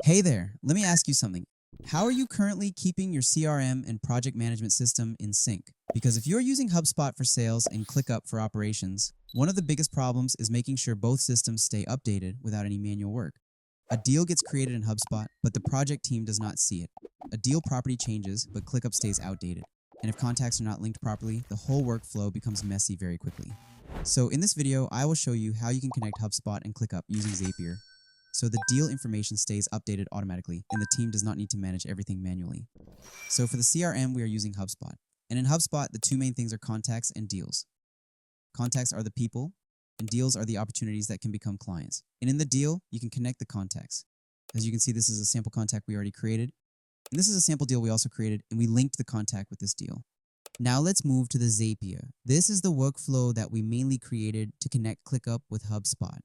Hey there, let me ask you something. How are you currently keeping your CRM and project management system in sync? Because if you're using HubSpot for sales and ClickUp for operations, one of the biggest problems is making sure both systems stay updated without any manual work. A deal gets created in HubSpot, but the project team does not see it. A deal property changes, but ClickUp stays outdated. And if contacts are not linked properly, the whole workflow becomes messy very quickly. So in this video, I will show you how you can connect HubSpot and ClickUp using Zapier, so the deal information stays updated automatically and the team does not need to manage everything manually. So for the CRM, we are using HubSpot. And in HubSpot, the two main things are contacts and deals. Contacts are the people, and deals are the opportunities that can become clients. And in the deal, you can connect the contacts. As you can see, this is a sample contact we already created. And this is a sample deal we also created, and we linked the contact with this deal. Now let's move to the Zapier. This is the workflow that we mainly created to connect ClickUp with HubSpot.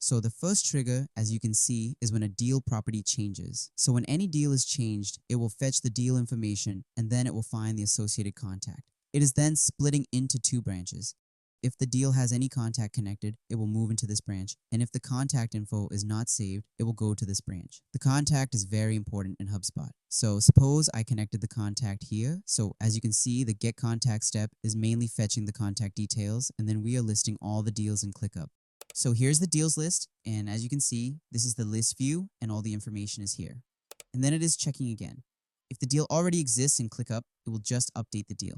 So the first trigger, as you can see, is when a deal property changes. So when any deal is changed, it will fetch the deal information and then it will find the associated contact. It is then splitting into two branches. If the deal has any contact connected, it will move into this branch. And if the contact info is not saved, it will go to this branch. The contact is very important in HubSpot. So suppose I connected the contact here. So as you can see, the get contact step is mainly fetching the contact details, and then we are listing all the deals in ClickUp. So here's the deals list, and as you can see, this is the list view and all the information is here. And then it is checking again. If the deal already exists in ClickUp, it will just update the deal.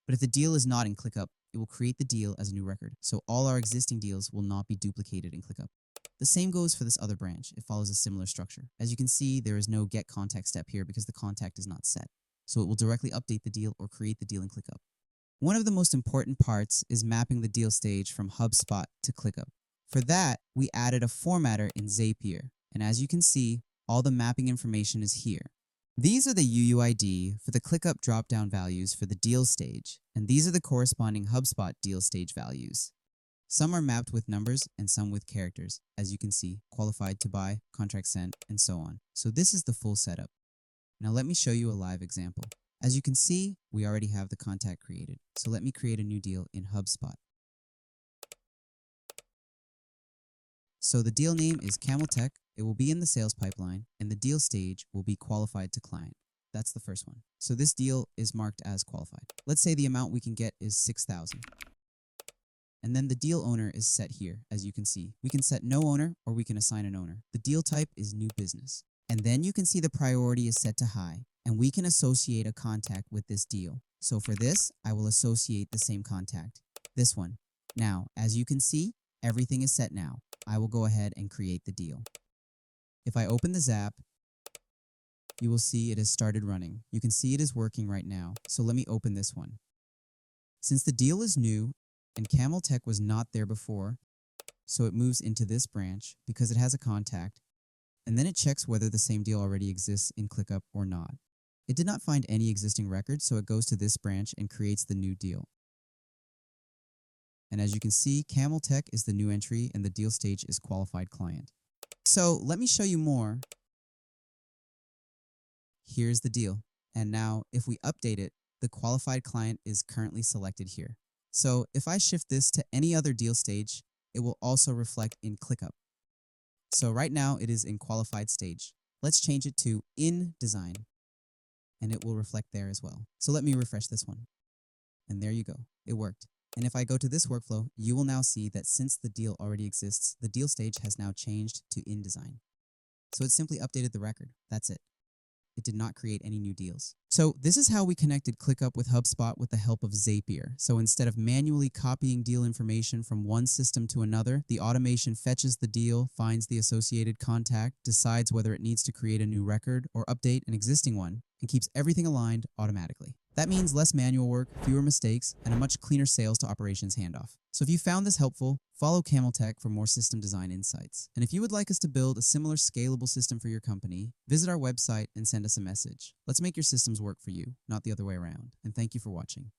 But if the deal is not in ClickUp, it will create the deal as a new record. So all our existing deals will not be duplicated in ClickUp. The same goes for this other branch. It follows a similar structure. As you can see, there is no get contact step here because the contact is not set. So it will directly update the deal or create the deal in ClickUp. One of the most important parts is mapping the deal stage from HubSpot to ClickUp. For that, we added a formatter in Zapier, and as you can see, all the mapping information is here. These are the UUID for the ClickUp dropdown values for the deal stage, and these are the corresponding HubSpot deal stage values. Some are mapped with numbers and some with characters, as you can see, qualified to buy, contract sent, and so on. So this is the full setup. Now let me show you a live example. As you can see, we already have the contact created, so let me create a new deal in HubSpot. So the deal name is Camel Tech, it will be in the sales pipeline, and the deal stage will be qualified to client. That's the first one. So this deal is marked as qualified. Let's say the amount we can get is $6,000. And then the deal owner is set here, as you can see. We can set no owner or we can assign an owner. The deal type is new business. And then you can see the priority is set to high, and we can associate a contact with this deal. So for this, I will associate the same contact, this one. Now, as you can see, everything is set now. I will go ahead and create the deal. If I open the Zap, you will see it has started running. You can see it is working right now. So let me open this one. Since the deal is new and Camel Tech was not there before, so it moves into this branch because it has a contact, and then it checks whether the same deal already exists in ClickUp or not. It did not find any existing records, so it goes to this branch and creates the new deal. And as you can see, Camel Tech is the new entry and the deal stage is qualified client. So let me show you more. Here's the deal. And now if we update it, the qualified client is currently selected here. So if I shift this to any other deal stage, it will also reflect in ClickUp. So right now it is in qualified stage. Let's change it to in design and it will reflect there as well. So let me refresh this one. And there you go. It worked. And if I go to this workflow, you will now see that since the deal already exists, the deal stage has now changed to InDesign. So it simply updated the record. That's it. It did not create any new deals. So this is how we connected ClickUp with HubSpot with the help of Zapier. So instead of manually copying deal information from one system to another, the automation fetches the deal, finds the associated contact, decides whether it needs to create a new record or update an existing one, and keeps everything aligned automatically. That means less manual work, fewer mistakes, and a much cleaner sales to operations handoff. So if you found this helpful, follow Camel Tech for more system design insights. And if you would like us to build a similar scalable system for your company, visit our website and send us a message. Let's make your systems work for you, not the other way around. And thank you for watching.